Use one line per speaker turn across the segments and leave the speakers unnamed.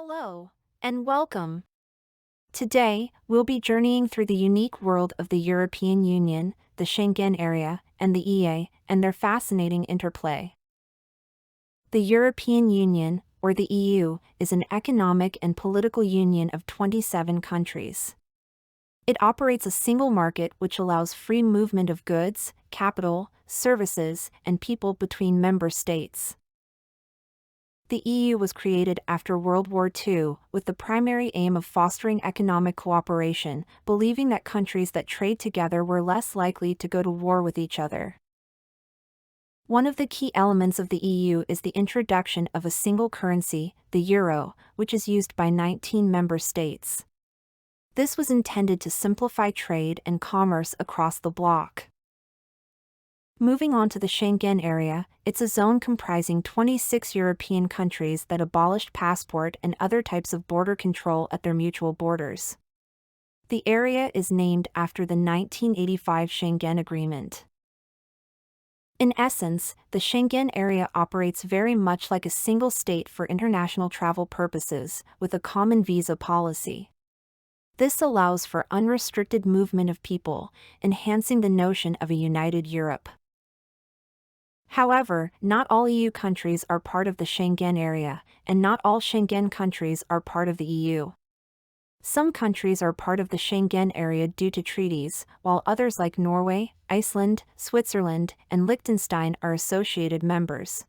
Hello, and welcome. Today, we'll be journeying through the unique world of the European Union, the Schengen area, and the EA, and their fascinating interplay. The European Union, or the EU, is an economic and political union of 27 countries. It operates a single market which allows free movement of goods, capital, services, and people between member states. The EU was created after World War II with the primary aim of fostering economic cooperation, believing that countries that trade together were less likely to go to war with each other. One of the key elements of the EU is the introduction of a single currency, the euro, which is used by 19 member states. This was intended to simplify trade and commerce across the bloc. Moving on to the Schengen area, it's a zone comprising 26 European countries that abolished passport and other types of border control at their mutual borders. The area is named after the 1985 Schengen Agreement. In essence, the Schengen area operates very much like a single state for international travel purposes, with a common visa policy. This allows for unrestricted movement of people, enhancing the notion of a united Europe. However, not all EU countries are part of the Schengen area, and not all Schengen countries are part of the EU. Some countries are part of the Schengen area due to treaties, while others like Norway, Iceland, Switzerland, and Liechtenstein are associated members.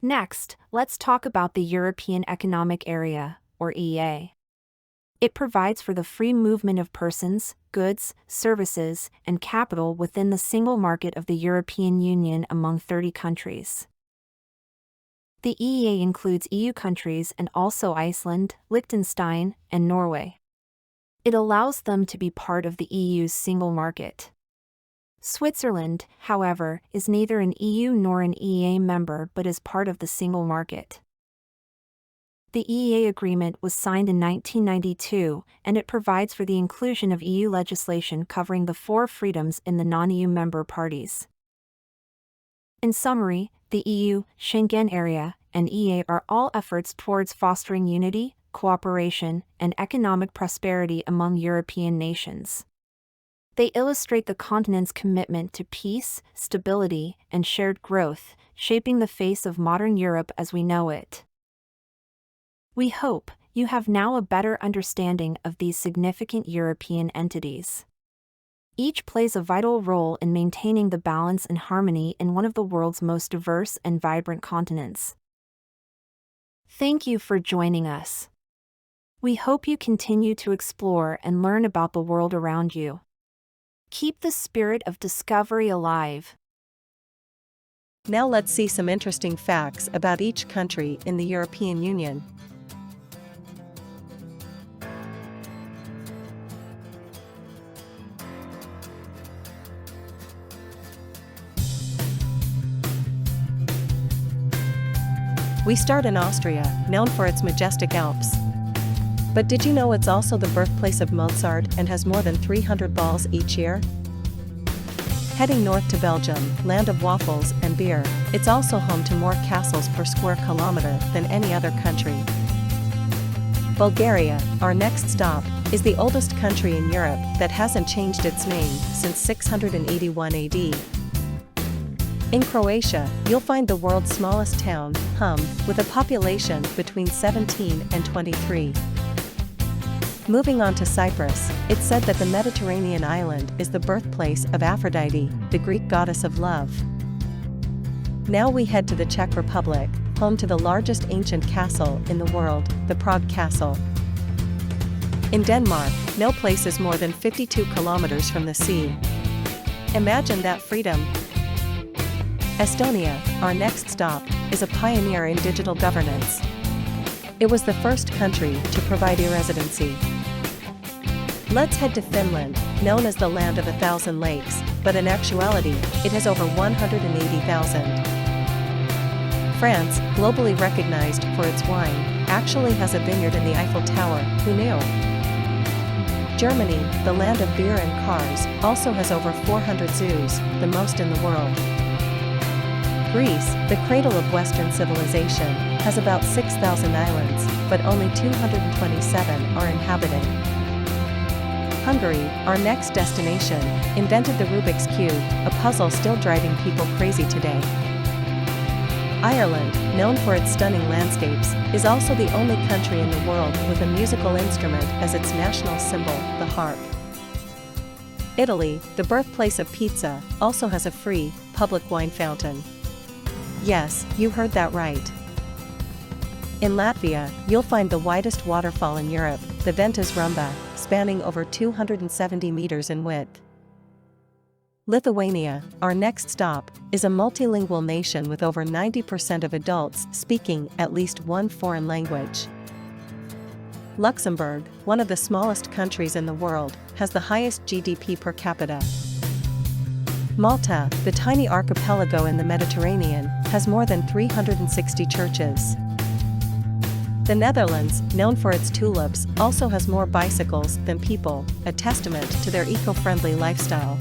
Next, let's talk about the European Economic Area, or EA. It provides for the free movement of persons, goods, services, and capital within the single market of the European Union among 30 countries. The EEA includes EU countries and also Iceland, Liechtenstein, and Norway. It allows them to be part of the EU's single market. Switzerland, however, is neither an EU nor an EEA member but is part of the single market. The EEA agreement was signed in 1992, and it provides for the inclusion of EU legislation covering the four freedoms in the non-EU member parties. In summary, the EU, Schengen area, and EEA are all efforts towards fostering unity, cooperation, and economic prosperity among European nations. They illustrate the continent's commitment to peace, stability, and shared growth, shaping the face of modern Europe as we know it. We hope you have now a better understanding of these significant European entities. Each plays a vital role in maintaining the balance and harmony in one of the world's most diverse and vibrant continents. Thank you for joining us. We hope you continue to explore and learn about the world around you. Keep the spirit of discovery alive.
Now let's see some interesting facts about each country in the European Union. We start in Austria, known for its majestic Alps. But did you know it's also the birthplace of Mozart and has more than 300 balls each year? Heading north to Belgium, land of waffles and beer, it's also home to more castles per square kilometer than any other country. Bulgaria, our next stop, is the oldest country in Europe that hasn't changed its name since 681 AD. In Croatia, you'll find the world's smallest town, Hum, with a population between 17 and 23. Moving on to Cyprus, it's said that the Mediterranean island is the birthplace of Aphrodite, the Greek goddess of love. Now we head to the Czech Republic, home to the largest ancient castle in the world, the Prague Castle. In Denmark, no place is more than 52 kilometers from the sea. Imagine that freedom! Estonia, our next stop, is a pioneer in digital governance. It was the first country to provide e-residency. Let's head to Finland, known as the land of 1,000 lakes, but in actuality, it has over 180,000. France, globally recognized for its wine, actually has a vineyard in the Eiffel Tower, who knew? Germany, the land of beer and cars, also has over 400 zoos, the most in the world. Greece, the cradle of Western civilization, has about 6,000 islands. but only 227 are inhabited. Hungary, our next destination, invented the Rubik's Cube, a puzzle still driving people crazy today. Ireland, known for its stunning landscapes, is also the only country in the world with a musical instrument as its national symbol, the harp. Italy, the birthplace of pizza, also has a free, public wine fountain. Yes, you heard that right. In Latvia, you'll find the widest waterfall in Europe, the Ventas Rumba, spanning over 270 meters in width. Lithuania, our next stop, is a multilingual nation with over 90% of adults speaking at least one foreign language. Luxembourg, one of the smallest countries in the world, has the highest GDP per capita. Malta, the tiny archipelago in the Mediterranean, has more than 360 churches. The Netherlands, known for its tulips, also has more bicycles than people, a testament to their eco-friendly lifestyle.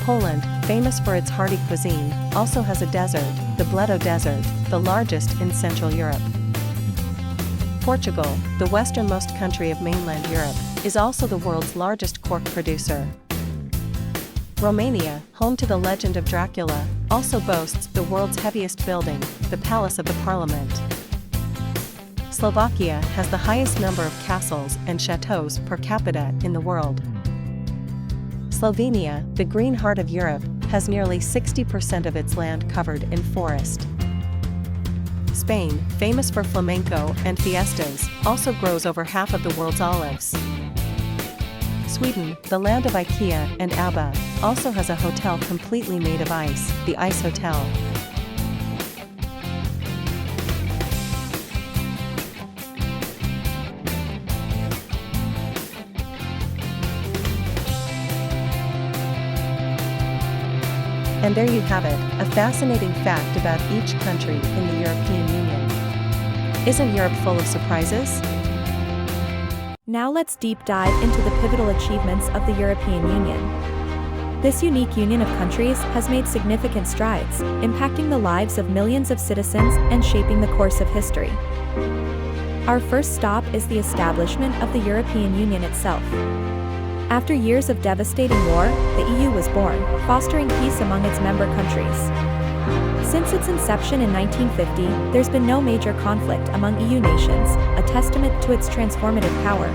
Poland, famous for its hearty cuisine, also has a desert, the Bledo Desert, the largest in Central Europe. Portugal, the westernmost country of mainland Europe, is also the world's largest cork producer. Romania, home to the legend of Dracula, also boasts the world's heaviest building, the Palace of the Parliament. Slovakia has the highest number of castles and chateaux per capita in the world. Slovenia, the green heart of Europe, has nearly 60% of its land covered in forest. Spain, famous for flamenco and fiestas, also grows over half of the world's olives. Sweden, the land of IKEA and ABBA, also has a hotel completely made of ice, the Ice Hotel. And there you have it, a fascinating fact about each country in the European Union. Isn't Europe full of surprises?
Now let's deep dive into the pivotal achievements of the European Union. This unique union of countries has made significant strides, impacting the lives of millions of citizens and shaping the course of history. Our first stop is the establishment of the European Union itself. After years of devastating war, the EU was born, fostering peace among its member countries. Since its inception in 1950, there's been no major conflict among EU nations, a testament to its transformative power.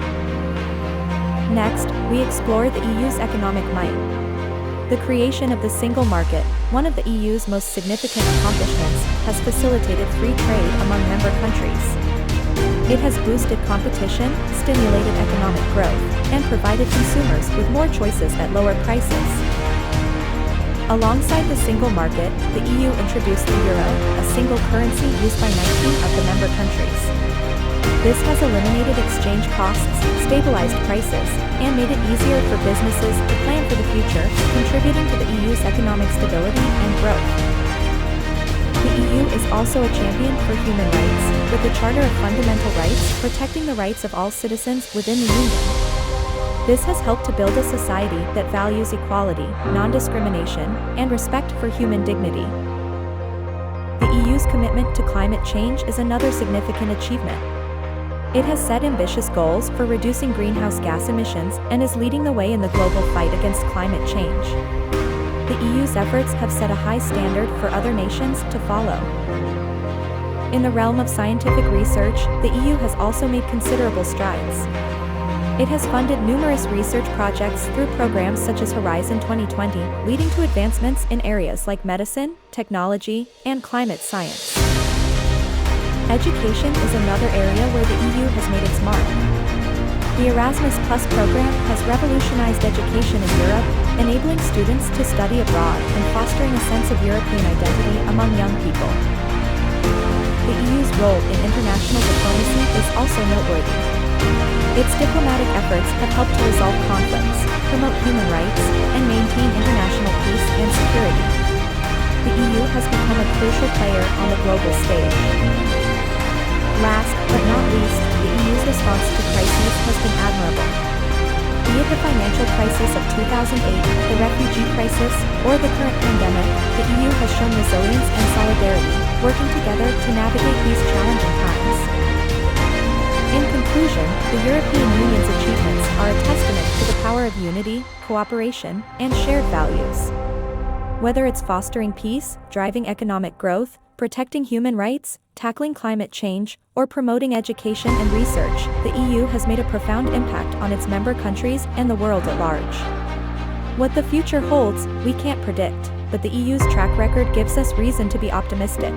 Next, we explore the EU's economic might. The creation of the single market, one of the EU's most significant accomplishments, has facilitated free trade among member countries. It has boosted competition, stimulated economic growth, and provided consumers with more choices at lower prices. Alongside the single market, the EU introduced the euro, a single currency used by 19 of the member countries. This has eliminated exchange costs, stabilized prices, and made it easier for businesses to plan for the future, contributing to the EU's economic stability and growth. The EU is also a champion for human rights, with the Charter of Fundamental Rights protecting the rights of all citizens within the Union. This has helped to build a society that values equality, non-discrimination, and respect for human dignity. The EU's commitment to climate change is another significant achievement. It has set ambitious goals for reducing greenhouse gas emissions and is leading the way in the global fight against climate change. The EU's efforts have set a high standard for other nations to follow. In the realm of scientific research, the EU has also made considerable strides. It has funded numerous research projects through programs such as Horizon 2020, leading to advancements in areas like medicine, technology, and climate science. Education is another area where the EU has made its mark. The Erasmus Plus program has revolutionized education in Europe, enabling students to study abroad and fostering a sense of European identity among young people. The EU's role in international diplomacy is also noteworthy. Its diplomatic efforts have helped to resolve conflicts, promote human rights, and maintain international peace and security. The EU has become a crucial player on the global stage. Last but not least, the EU's response to crises has been admirable. Be it the financial crisis of 2008, the refugee crisis, or the current pandemic, the EU has shown resilience and solidarity, working together to navigate these challenging times.
The European Union's achievements are a testament to the power of unity, cooperation, and shared values. Whether it's fostering peace, driving economic growth, protecting human rights, tackling climate change, or promoting education and research, the EU has made a profound impact on its member countries and the world at large. What the future holds, we can't predict, but the EU's track record gives us reason to be optimistic.